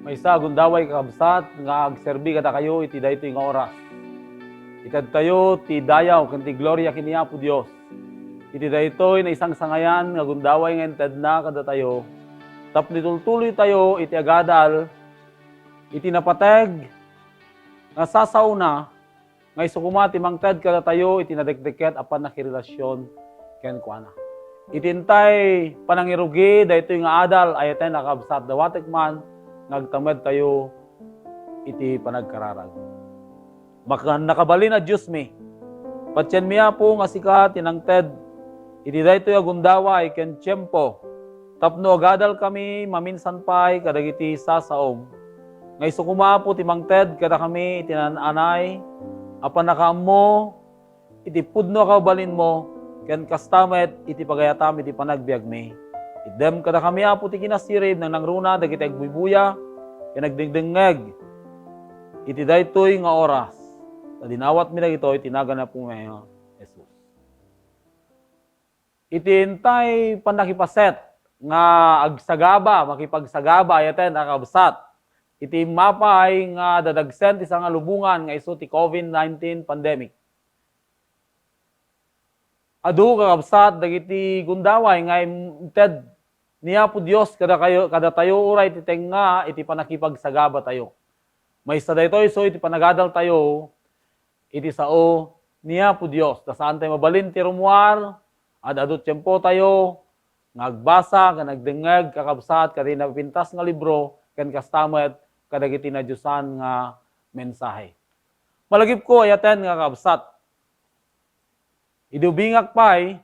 Maysa gundaway kakabsat nga agserbi kada kayo iti daytoy nga oras. Itad tayo ti dayaw ken ti gloria kini Apo Dios. Iti daytoy na isang sangayan nga gundaway nga ented na kada tayo. Tapno tultuloy tayo iti agadal iti napateg nga sasauna nga isukuma ti mangted kada tayo iti nadekdeket apan nakirelasyon ken kuana. Itintay panangirugi daytoy nga adal ayaten nakabsat dawatek man nagtamed tayo iti panagkararag. Maka nakabalin na Diyos mi. Patyan miya po nga sika tinangted iti daytoy agundaway ken tiyempo. Tapno agadal kami maminsan pay kadagiti sasaom. Nga isukuma po ti mangted kada kami iti nananay apan nakaammo iti pudno kabalin mo ken kastamet iti pagayatam iti panagbiag mi. Idem kada kami apo ti kinasirib nang nangruna dagiti agbuybuya ken nagdingdingeg iti daytoy nga oras. Ta dinawat mi dagitoy tinagan na po ngayon Jesus. Iti intay panakipaset nga agsagaba makipagsagaba ayaten nakabsat. Iti mapay nga dadagsen ti nga lubungan nga isu ti COVID-19 pandemic. Adu kakabsat dagiti gundaway nga inted niya po Dios kada tayo uray ti tenga iti panakipagsagaba tayo. Maysa daytoy so iti panagadal tayo iti sao niya po Dios. Ta saan tayo mabalin ti rumuar adu tiempo tayo ngagbasa nga nagdengeg kakabsat kadi napintas nga libro ken kastamet kadagiti na Diosan nga mensahe. Malagip ko ayaten nga kakabsat. Idubingak pay,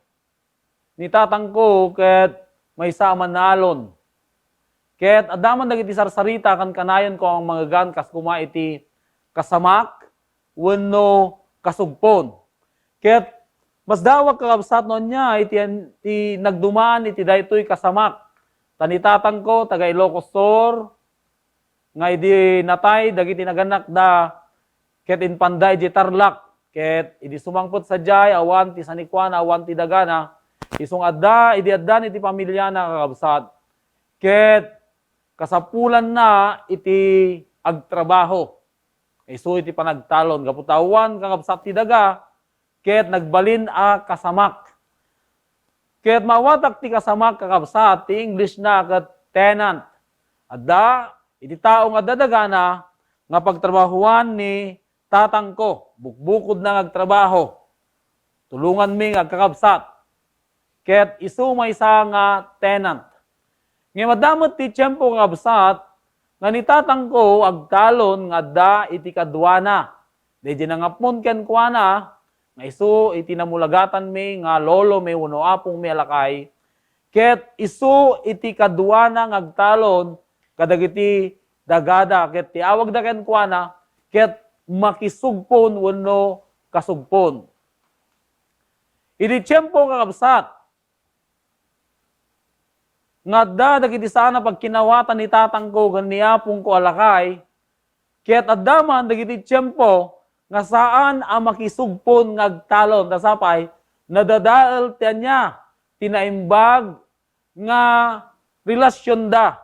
ni tatang ko ket may sama nalon. Ket adaman dagiti sarsarita kan kanayon ko ang mga gan kas kuma iti kasamak wenno kasugpon. Ket mas dawag kakabsat non niya iti nagduman iti daytoy kasamak. Tani tatang ko taga Ilocos Sur nga idi natay dagiti naganak da ket inpanday iti Tarlac. Ket idi sumangpot sa jay awan ti sanikwana awan ti dagana isung adda idi addan iti pamilya na kakabsat. Ket kasapulan na iti agtrabaho. Isu iti panagtalon kaputawan kakabsat ti daga ket nagbalin a kasamak. Ket mawatak ti kasamak kakabsat ti English na ket tenant. Adda iti tao nga dadagana nga pagtrabahuan ni tatang ko, bukbukod na ngagtrabaho. Tulungan mi ngagkakabsat. Ket isu may isa nga tenant. Nga madamot ti tiyempo kakabsat, nga ni tatang ko agtalon nga da iti kadwana. Deje nangapon ken kuana, nga isu iti namulagatan mi nga lolo mi uno apong mi alakay. Ket isu iti kadwana ngagtalon kadagiti dagada ket ti awag da ken kuana ket makisugpon wenno kasugpon. Idi tiyempo kakabsat, nga adda dagiti sana pagkinawatan ni tatang ko ganiyapong ko alakay, ket addaman dagiti tiyempo nga saan ang makisugpon ngagtalon tasapay nadadael ti anya tinaimbag nga relasyon da.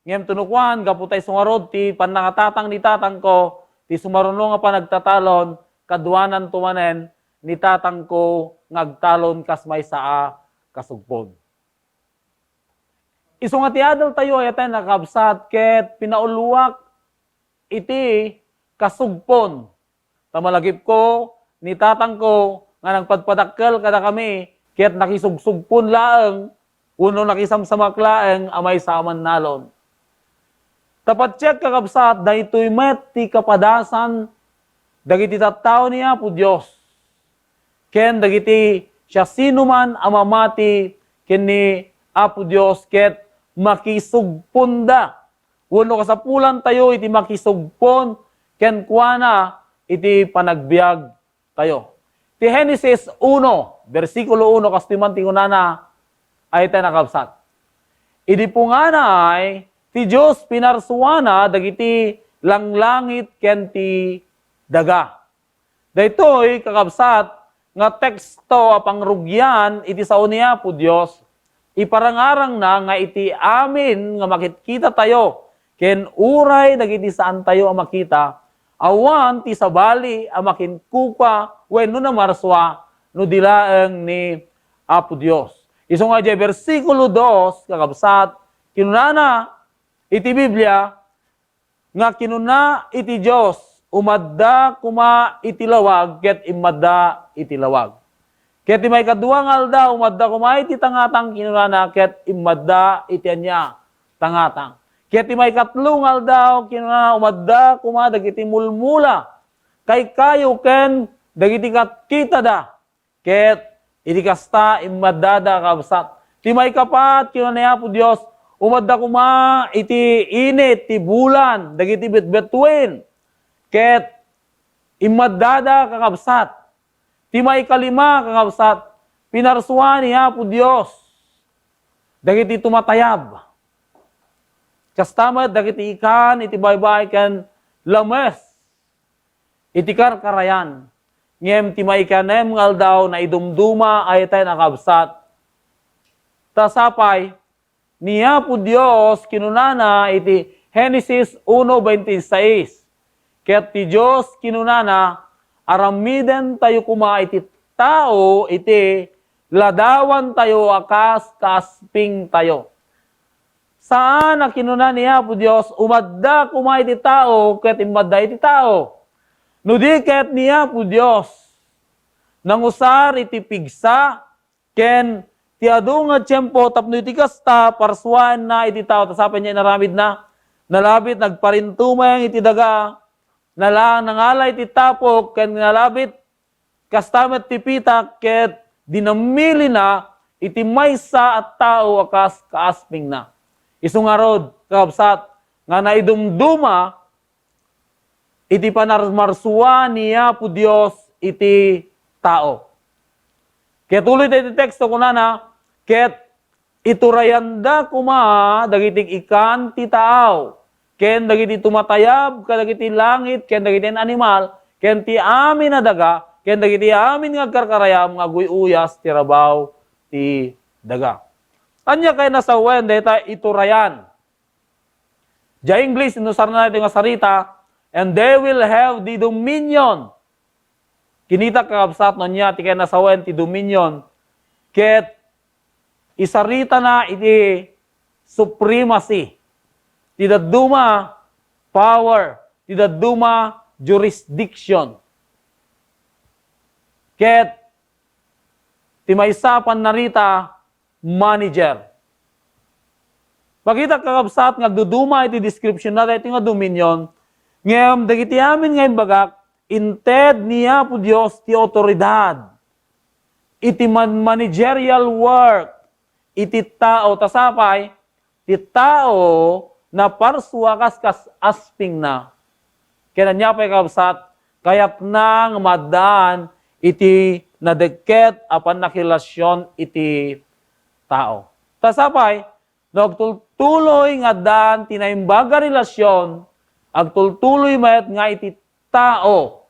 Ngem tunukwan kaputay sungarod ti panangatatang ni tatang ko ti sumaruno nga panagtatalon, kadwanan tumanen, ni tatang ko ngagtalon kas may saa kasugpon. Isu nga ti adal tayo ayaten nakabsat ket pinauluwak iti kasugpon. Tamalagip ko, ni tatang ko nga nagpadpadakkel kada kami ket nakisugsugpon laeng uno nakisamsamak laeng amay saman nalon. Tapat check kakabsat, dahito'y met ti kapadasan, dagiti tattao niya po Diyos. Ken dagiti siya sinuman amamati, ken ni Apo Diyos, ket makisugpon da. Uno kasapulan tayo, iti makisugpon, ken kuana, iti panagbiag tayo. Ti Genesis 1, versikulo 1, kastiman tingunana, ay tayo nakabsat. Idi po nga na ay, ti Diyos pinarsuana dagiti langlangit ken ti daga. Daytoy kakabsat nga teksto apangrugyan iti sao niya po Diyos. Iparangarang na nga iti amin nga makitkita tayo ken uray dagiti saan tayo ang makita, awan ti sabali ang makinkukwa wenno na marswa no dilaeng ni Apo Dios. Iso nga di versikulo 2 kakabsat kinunana iti Biblia nga kinuna iti Dios umadda kuma iti lawag ket imadda iti lawag. Ket may kadua nga aldaw umadda kuma iti tangatang kinunana ket imadda iti anya tangatang. Ket may katlong aldaw kinunana umadda kuma dagiti mulmula kay kayo ken dagiti kita da. Ket iti kasta imadada kabsat. Ti may kapat kinunana po Dios umadda kuma iti init ti bulan dagiti betbetuin. Ket imadada kakabsat. Ti may kalima kakabsat pinarsuan niya po Dios dagiti tumatayab. Kastamat dagiti ikan iti baybay ken lames iti karkarayan. Ngem ti may kanem nga aldaw na idumduma ay tayo nakabsat. Tasapay niya po Dios kinunana iti Genesis 1:26. Ket ti Dios kinunana aramiden tayo kuma iti tao iti ladawan tayo akas kasping tayo. Saan na kinuna niya po Dios umadda kuma iti tao ket imadda iti tao. No di ket niya po Dios nangusar iti pigsa ken ti adu nga tiyempo tapno iti kasta parsuan na iti tao tasapen niya naramid na nalabit nagparintumay iti daga nangalay ti tapok ken nalabit kastamet ti pita ket dinamili na iti maysa at tao akas kaasping na. Isong arod kakabsat nga naidumduma iti panarmarsuan niya po Dios iti tao. Ket tuloy iti teksto kunana ket iturayanda kuma dagiti ikan ti tao ken dagiti tumatayab kadagiti langit ken dagiti animal ken ti amin na daga ken dagiti amin nga karkarayam nga guyuyas ti rabaw ti daga. Anya kay nasawen deta iturayan. Ja English inusar na natin nga sarita and they will have the dominion. Kinita kakabsat no niya ti kay nasawen ti dominion ket isarita na iti supremacy. Ti daduma power, ti daduma jurisdiction. Ket ti maysa pan narita manager. Pakita kakabsat nga duduma iti description na iti nga dominion ngem dagiti amin nga imbagak inted niya po Dios ti otoridad. Iti managerial work iti tao tasapay ti tao na parsua kas asping na. Kaya niya pa kakabsat kayat nang madan iti nadeket apan nakilasyon iti tao. Tasapay, nagtultuloy nga dan tinaimbaga relasyon, agtultuloy mayat nga iti tao,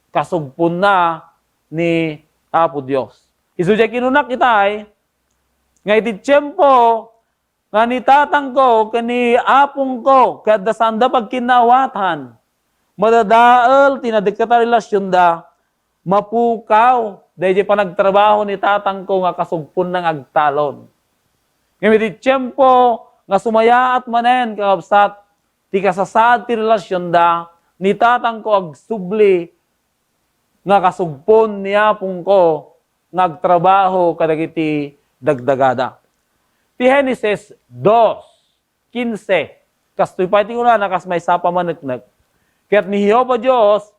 kasugpon na ni Apo Dios. Isudya kinunak itay, nga iti tiyempo, nga ni tatang ko, kani apong ko, kada sanda pagkinawatan, madadaal, tinadikata relasyon da, mapukaw, dahil pa nagtrabaho ni tatang ko nga kasugpon ng agtalon. Ngayon iti tiyempo nga sumayaat manen kakabsat ti kasasad ti relasyon da ni tatang ko agsubli nga kasugpon niya pong ko nagtrabaho kadagiti dagdagada. Ti Genesis 2:15 kastoy pa iti una nakas may sapa maneknek. Ket ni Jehova Dios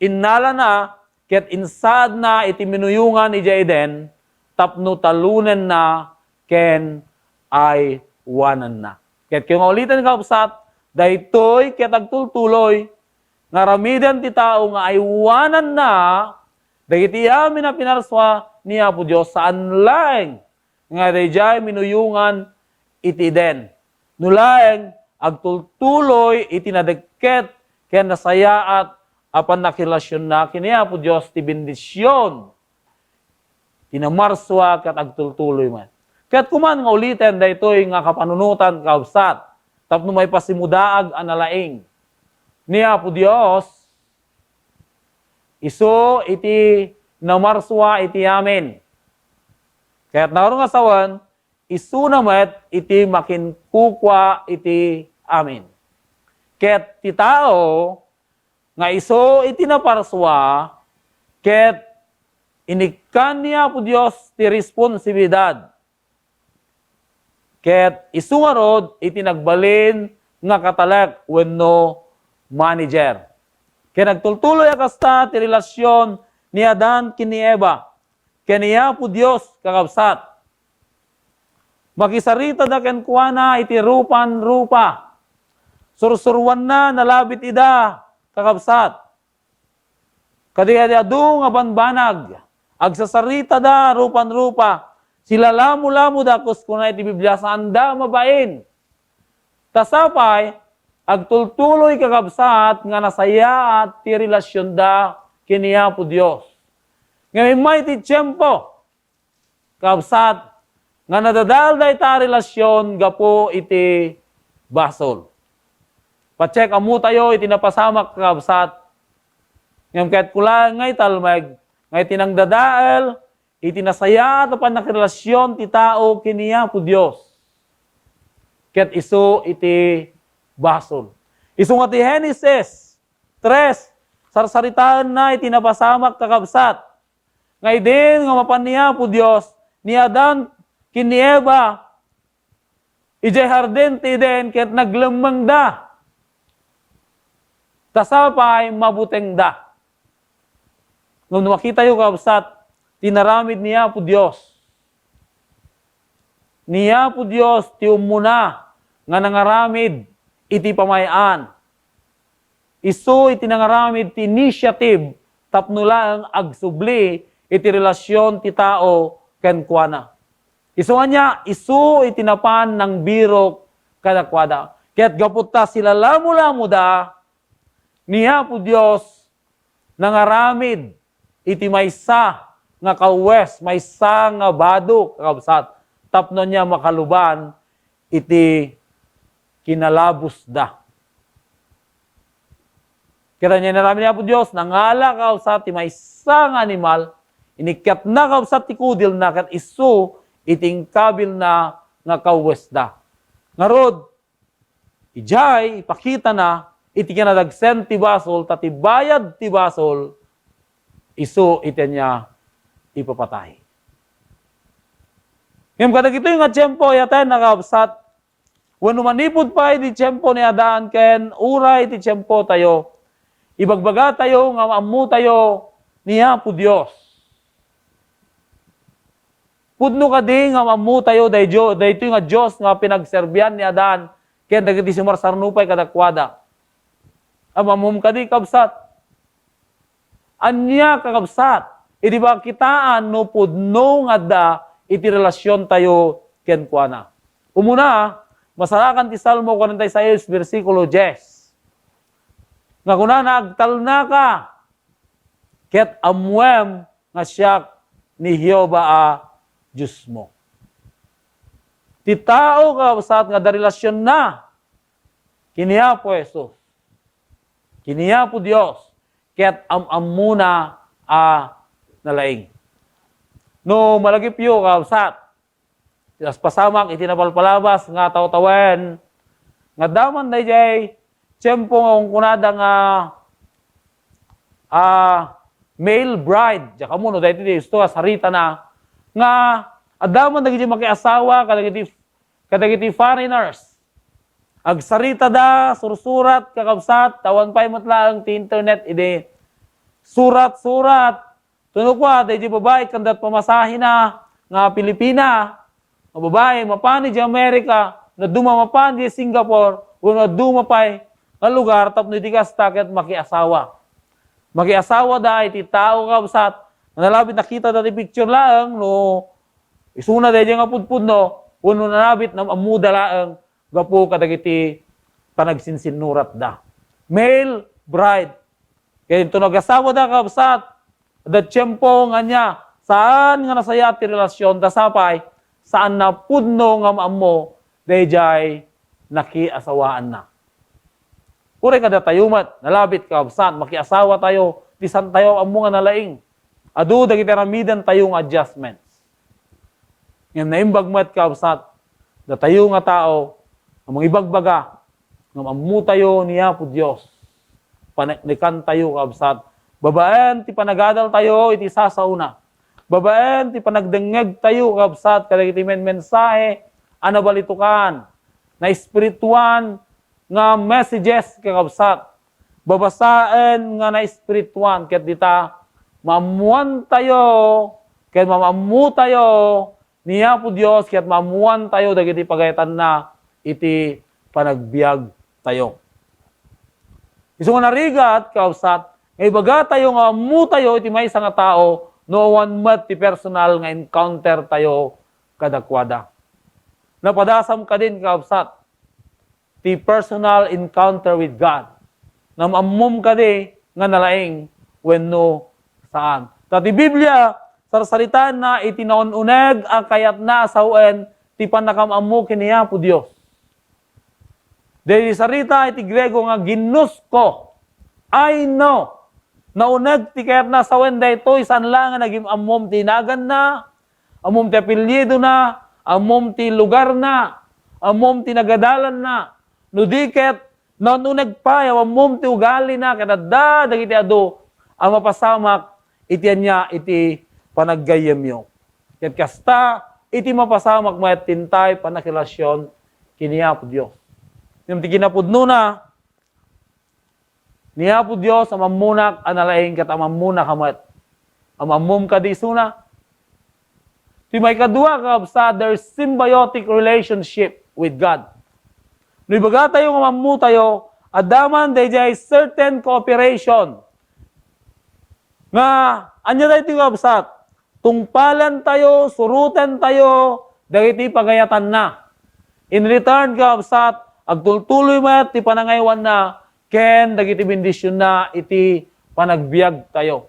innala na ket insad na iti minuyungan ni Jaden, tapno talunen na, ken ay wanan na. Ket kung ulitin kakabsat, daytoy ket agtultuloy, nga ramidan ti tao nga ay wanan na, dagiti amin na pinarswa niya po Diyos, saan laeng, nga dayjay minuyungan iti den. Nulaeng, agtultuloy iti nadeket, ken nasayaat, apan nakilasyon na kiniya po Diyos ti bendisyon. Tinamarswa kat agtultuloy man. Kaya't kuman nga ulitin daytoy nga kapanunutan kaubsat. tapno may pasimudaag analaing. Niya po Dios, iso iti namarswa iti amin. Kaya't naroon nga sawan, isu namet iti makinkukwa iti amin. Ket ti tao, nga iso iti naparswa, ket inikan niya po Diyos ti responsibilidad. Ket isu nga rod, iti nagbalin nga katalek wenno manager. Ket nagtultuloy akasta ti relasyon ni Adan kini Eva. Kaniya po Diyos kakabsat. Makisarita da ken kuana iti rupan-rupa. Sursurwan na nalabit ida kakabsat. Kadi adu nga banbanag. Agsasarita da rupan-rupa. Sila lamu-lamu da kuskuna iti Biblia saan da mabain. Tasapay, agtultuloy kakabsat nga nasaya at ti relasyon da kiniya po Diyos. Ngayon may ti tiyempo, kakabsat, nga nadadal da ita relasyon gapo iti basol. Pacheck amu tayo iti napasamak kakabsat. Ngayon kahit kula ngay talmeg, ngay tinangdadael, iti nasaya tapan na relasyon ti tao kiniya po Diyos. Ket iso iti basol. Iso nga ti Genesis 3, sarsaritaan na iti napasamak kakabsat. Ngay din nga mapan niya po Diyos, ni Adan kini Eva, ijay harden ti den ket naglemeng da. Tasapay mabuteng da. Nung makita yung kakabsat, tinaramid niya po Diyos. Niya po Diyos, ti umuna, nga nangaramid, iti pamayaan. Isu iti nangaramid, ti initiative, tapnula ang agsubli, iti relasyon ti tao, ken kuana. Isu niya, isu iti napan ng birok, kadakwada. Kaya't gaputa sila lamu-lamu da, niya po Diyos, nangaramid, iti maysa, nga kawes, maysa nga bado, kakabsat. Tapno niya makaluban, iti kinalabos da. Kaya niya narami niya po Diyos, nangala kakabsat, ti maysa nga animal, inikat na kakabsat ti kudil na, kat isu, iting kabil na nga kawes da. Ngarod, ijay, ipakita na, iti kinadagsen ti basol, tati bayad ti basol, isu iti niya ipapatay. Ngayon kadag ito yung atsyempo, yaten nakabsat, when manipod pa iti tsyempo ni Adan, ken uray iti tsyempo tayo, ibagbaga tayo, nga amu tayo, niya po Diyos. Pudno ka di nga amu tayo, dahi ito yung Diyos nga pinagserbian ni Adan, ken dagiti sumarsarnupay kadakwada. Amamum ka di kabsat. Anya kakabsat. Iti ba kitaan no pudno nga da iti relasyon tayo ken kuana. Umuna, masarakan ti Salmo 46, versikulo 10. Nga kuna nagtalna ka, ket amwem nga siyak ni Jehova a Diyos mo. Ti tao kakabsat nga da relasyon na, kiniya po Jesus. Kiniya po Diyos. Ket amuna a nalaing. No malagip yu kakabsat. Tilas pasamak itinapalpalabas nga tawtawen. Nga daman na jay tiyempo nga kunada nga male bride. Diya kamo no, dahil ito sarita na nga adaman na makiasawa kadagiti foreigners. Agsarita da, sursurat, kakabsat, tawan pa'y matlaang ti internet, ide surat-surat. Tuno kwa, dahil di babae, kandat pamasahin na, nga Pilipina, nga babae, mapani di Amerika, na dumamapan di Singapore, o na dumapay, nga lugar, tapno iti kastakit makiasawa. Makiasawa da, iti tao kakabsat, nalabit nakita dati picture laang, no, isuna dahil nga pudpud, no, uno nalabit na amuda laang, gapo kadagiti panagsinsinurat da. Male bride. Kaya ito nag-asawa da kabsat. Da tiyempo nga niya. Saan nga nasaya ti relasyon da sapay. Saan na pudno nga maamo. Dayjay nakiasawaan na. Kure kada tayumat, nalabit kabsat, makiasawa tayo, tisan tayo ang mga nalaing. Adu, dagiti ramidan tayong adjustments. Ngayon naimbagmat kabsat, da tayo nga tao, ang mga ibagbaga, ng amu tayo niya po Diyos. Panaknikan tayo kabsat. Babaen, ti panagadal tayo, iti sasauna. Babaen, ti panagdengeg tayo kabsat, kadagiti mensahe, anabalitukan, na espirituan, nga messages kakabsat. Babasaan nga na espirituan, ket dita, mamuan tayo, ket mamamu tayo, niya po Diyos, ket mamuan tayo, dagiti pagayatan na, iti panagbiag tayo. Iso nga narigat, kakabsat, nga ibaga tayo nga mamu tayo, iti may nga tao, no one mat ti personal nga encounter tayo kadakwada. Napadasam ka din, kakabsat, ti personal encounter with God. Na maamum ka di nga nalaing wenno saan. Tati Biblia, sarsaritaan na itinaununeg ang kayat na asawen ti panakamamu kiniya po Diyos. Dahil sarita iti Grego nga ginusko. I know. Nauneg ti kayat na asawen dahito isan lang nga naging amum ti nagan na, amum ti apelyido na, amum ti lugar na, amum ti nagadalan na, no diket, naununag pa, yawamum ti ugali na, kadada, dagiti ado, ang mapasamak, itiyan niya, iti panaggayam yo. Ket kasta, iti mapasamak, mayat tintay, panakilasyon, kiniya po Diyos. Yung ti kinapudno na, niya po Diyos, amamunak, analaing kat amamunak hamat. Amamum ka di suna. Ti may kadua kabsa, there's symbiotic relationship with God. No ibaga tayo nga mamu tayo, adaman day certain cooperation. Nga, anya tayo tingabsat, tungpalan tayo, surutan tayo, dagiti pagayatan na. In return kabsat, agtultuloy mat, ti panangaywan na, ken dagiti bendisyon na, iti panagbiag tayo.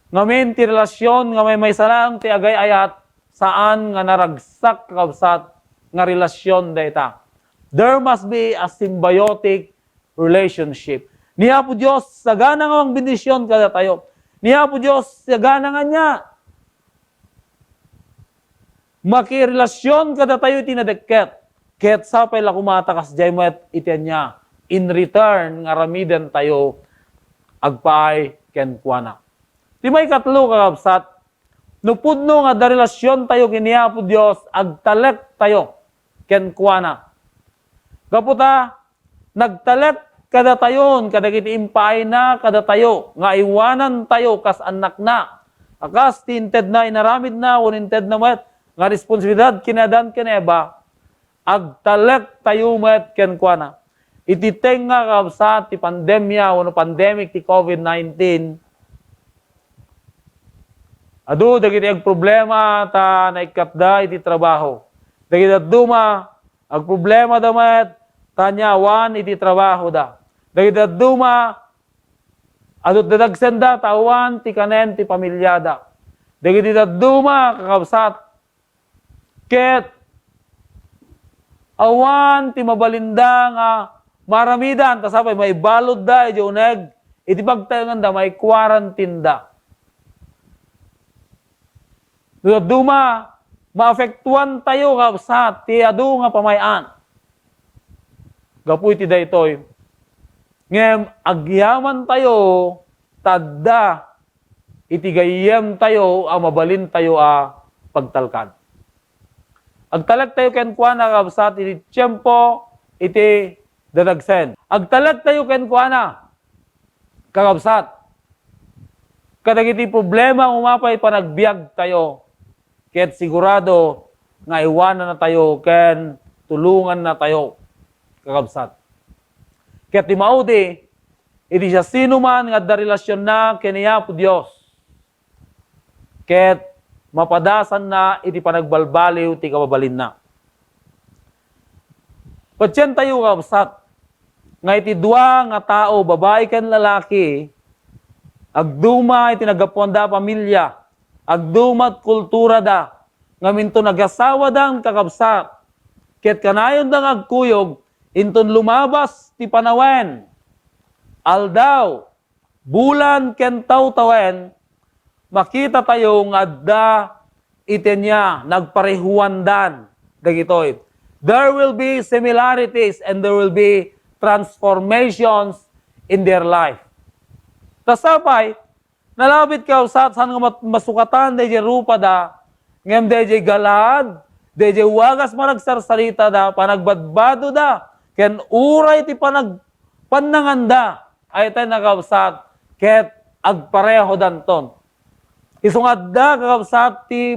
Ngamin ti relasyon, nga may salang ti agay ayat, saan nga naragsak kabsat, nga relasyon dayta. There must be a symbiotic relationship. Niya po Diyos, sagana nga ang bendisyon kada tayo. Niya po Diyos, sagana nga niya. Makirelasyon kada tayo tinadeket. Ket sapay la kumatakas jay mo at itiyan niya. In return, nga ramidan tayo, agpaay ken kuana. Di may katlo kakabsat, nupudno nga da relasyon tayo kiniya po Diyos, agtalek tayo ken kuana. Kaputa, nagtalek kada tayon, kadagiti impay na kada tayo, nga iwanan tayo kas anak na. Akas, tinted na, inaramid na, uninted na met, nga responsibilidad kinadan kineba, agtalek tayo met kenkwana. Ititeng nga kabsa ti pandemya, wano pandemic ti COVID-19, adu, dagiti ag problema ta naikatda iti trabaho. Dagiti duma, ag problema damet, tanyawan iti trabaho da. Dagiti duma, adot dadagsenda, tawan, ti kanen, ti pamilyada. Dagiti duma, kakabsat, ket, awan, ti mabalinda nga, maramidan, tasapay, may balod da, iti uneg, iti pagtayangan da, may quarantine da. Duma, maafektuan tayo, kakabsat, ti adu nga pamayan. Gapu iti daytoy. Ngem agyaman tayo tadda iti gayem tayo mabalin tayo pagtalkan. Agtalag tayo ken kuana kabsat iti tiempo iti dadagsen. Agtalag tayo ken kuana kakabsat. Kadagiti problema umapay panagbiag tayo. Ket sigurado nga iwanan na tayo ken tulungan na tayo. Kakabsat. Ket ti maudi, iti siya sino man nga da relasyon na kaniya po Diyos. Ket mapadasan na iti panagbalbaliw ti kababalin na. Patyan tayo kakabsat, nga iti dua nga tao, babae ken lalaki, agduma iti nagapuan da pamilya, agduma kultura da, nga minto nagasawa da kakabsat, ket kanayon dang agkuyog, inton lumabas ti panawen, aldaw, bulan ken tawtawen, makita tayo nga adda itenya nagparehuandan dagitoy. There will be similarities and there will be transformations in their life. Tasapay, nalabit ka sa saan nga masukatan deje rupa da, ngem deje galad, deje wagas managsarsarita da, panagbadbado da, ken uray ti pananganda, ay tayo nakabsat, ket agpareho danton. Isungad da kakabsat ti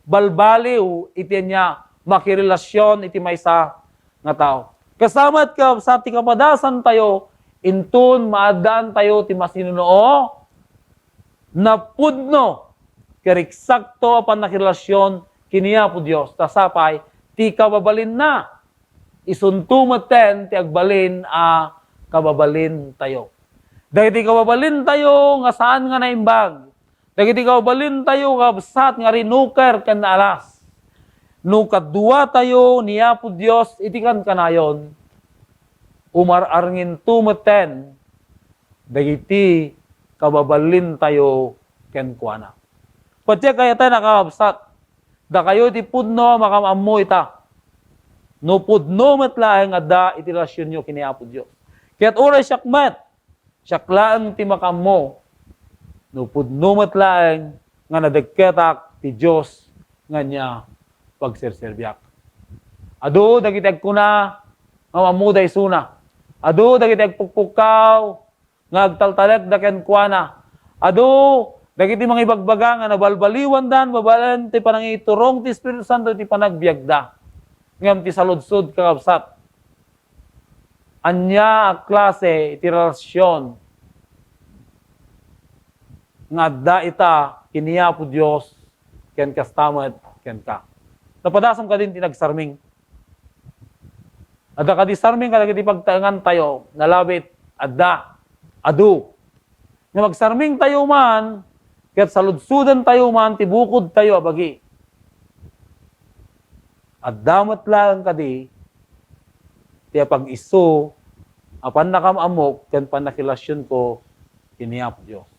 balbaliw iti niya makirelasyon iti maysa nga tao. Kasamat kakabsat ti kapadasan tayo, intun maadaan tayo ti masinunoo, na pudno, keriksakto apan nakirelasyon kiniya po Diyos. Tasapay, ti kababalin na, isuntumaten ti agbalin kababalin tayo. Dagiti kababalin tayo nga saan nga naimbag. Dagiti kababalin tayo kabsat nga rinuker ken alas. No kadua tayo niya po Diyos itikan kanayon, umararngin tumeten, dagiti kababalin tayo ken kuana. Pati kaya tayo nakakabsat, da kayo ti pudno makamamoy ta. No pudno metlaeng adda iti relasyon nyo kini Apo Diyos. Kaya't oray syakmet, syaklaan ti makamo, no pudno metlaeng nga nadagketak ti Diyos nga niya pagserserbyak. Adu dagiti agkuna nga mamuday suna. Adu dagiti agpukpukaw nga agtaltalek da ken kuana. Adu dagiti mga ibagbaga nga nabalbaliwan dan babalan ti panangiturong ti Espiritu Santo ti panagbiagda. Ngam ti saludsod kakabsat. Anya a klase iti relasyon nga adda ita kiniya po Diyos ken kastamet ken ka. Napadasam ka din tinagsarming. Adda ka di sarming kadagiti pagtaengan tayo, nalabit, adda, adu. Nga magsarming tayo man, kaya't saludsudan tayo man, tibukod tayo abagi. Addamat lang ka di, tiya pag-iso, apan nakamamok, ken panakilasyon ko, kiniyap Diyos.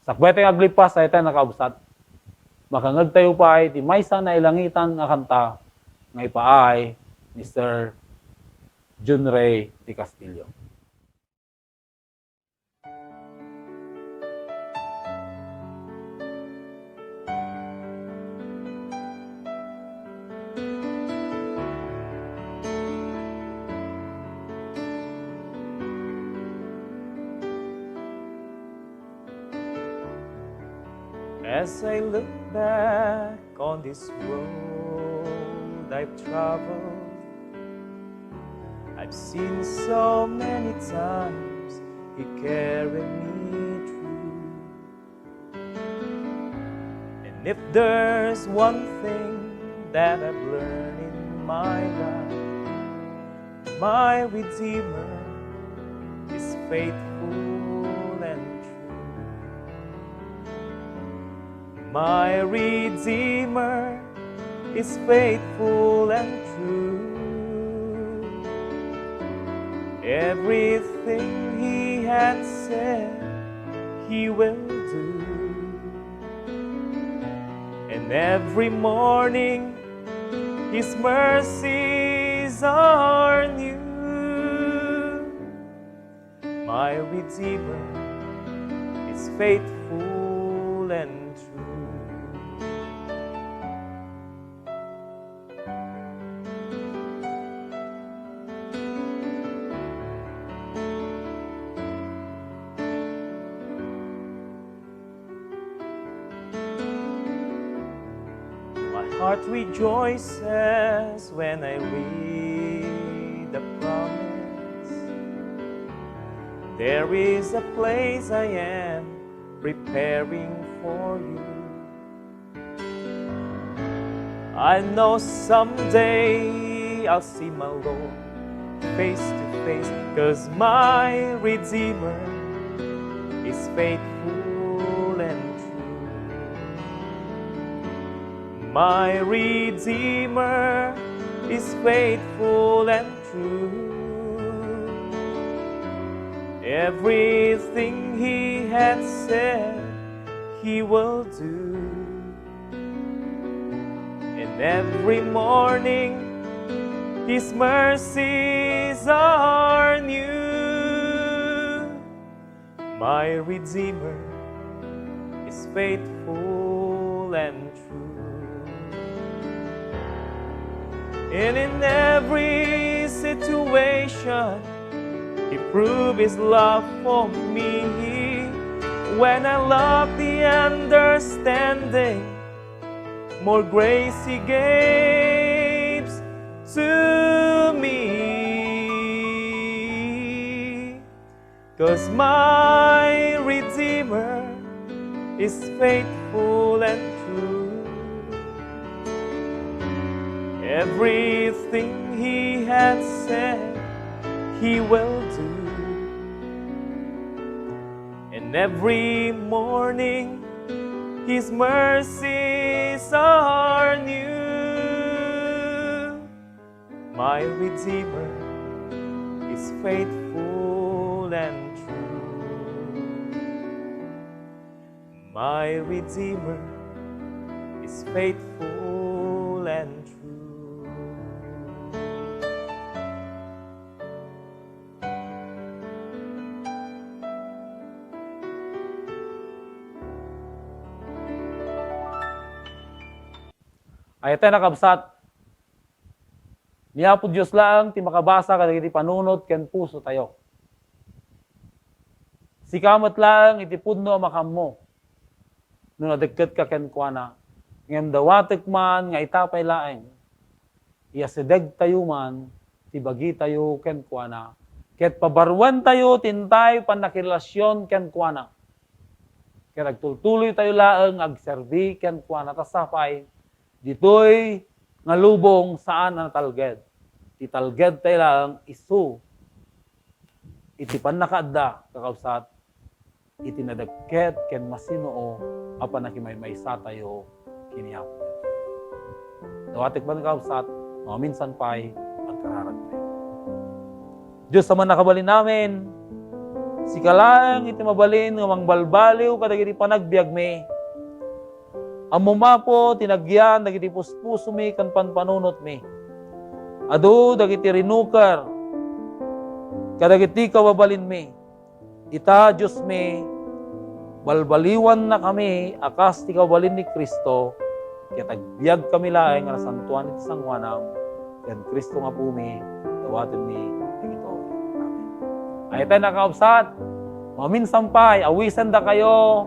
Sakbete aglipas, ay tayo nakaubsat. Makangag tayo pa ay, ti maysa na ilangitan nga kanta, nga ipaay ni Sir Jun Ray de Castillo. As I look back on this road I've traveled, I've seen so many times He carried me through. And if there's one thing that I've learned in my life, my Redeemer is faithful and true. My Redeemer is faithful and true. Everything He had said, He will do. And every morning, His mercies are new. My Redeemer is faithful and true. My heart rejoices when I read the promise. There is a place I am preparing for you. I know someday I'll see my Lord face to face, 'cause my Redeemer is faithful and true. My Redeemer is faithful and true. Everything He has said, He will do. And every morning, His mercies are new. My Redeemer is faithful and true. And in every situation, He proved His love for me. When I lack the understanding, more grace He gives to me. 'Cause my Redeemer is faithful and true. Everything He has said, He will do. And every morning, His mercies are new. My Redeemer is faithful and true. My Redeemer is faithful and true. Ay tayo nakabsat. Niya po Diyos lang, ti makabasa ka iti panunot ken puso tayo. Sikamot lang iti pudno makam mo. No nadagket ka ken kuana. Ngem dawatek man nga itapay laeng. Iya sedeg tayo man, ti bagi tayo ken kuana. Ket pabarwan tayo tintay panakirelasyon ken kuana. Ket nagtultuloy tayo laeng agserbi ken kuana tasapay. Ditoy nga lubong saan ang talged. Ti talged tayo lang isu. Iti panakaadda kakabsat. Iti nadagket ken masinoo apan nakimay-maysa tayo kiniyak. Dawatek man kakabsat, mga minsan pa'y agkararag tayo. Diyos sa man nakabalin namin, si kalang iti mabalin nga mangbalbaliw kadagiti panagbiag me. Amo mapo tinagyan dagiti puspuso mi kan panpanunot mi. Adu dagiti rinukar kadagiti kawabalin mi. Ita Dios mi balbaliwan na kami akas ti kawabalin ni Kristo ket agbiag kami laeng nga nasantuan iti sangwanam ken Kristo nga pumi dawaten mi digito. Amen. Ay tayo nakaubsat. Maminsan pa'y awisan da kayo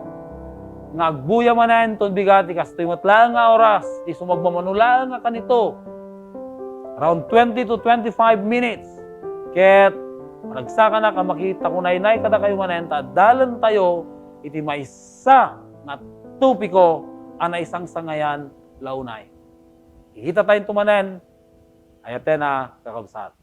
nga agbuya manan ton bigati kastoy matlaang nga oras ti sumagmamanulaan nga kanito around 20 to 25 minutes ket nagsaka na ka makita ko nainay kada kayo manan ta dalan tayo iti maysa nga tupiko ana isang sangayan launay ihita tayo tumanen ayaten na kakabsat.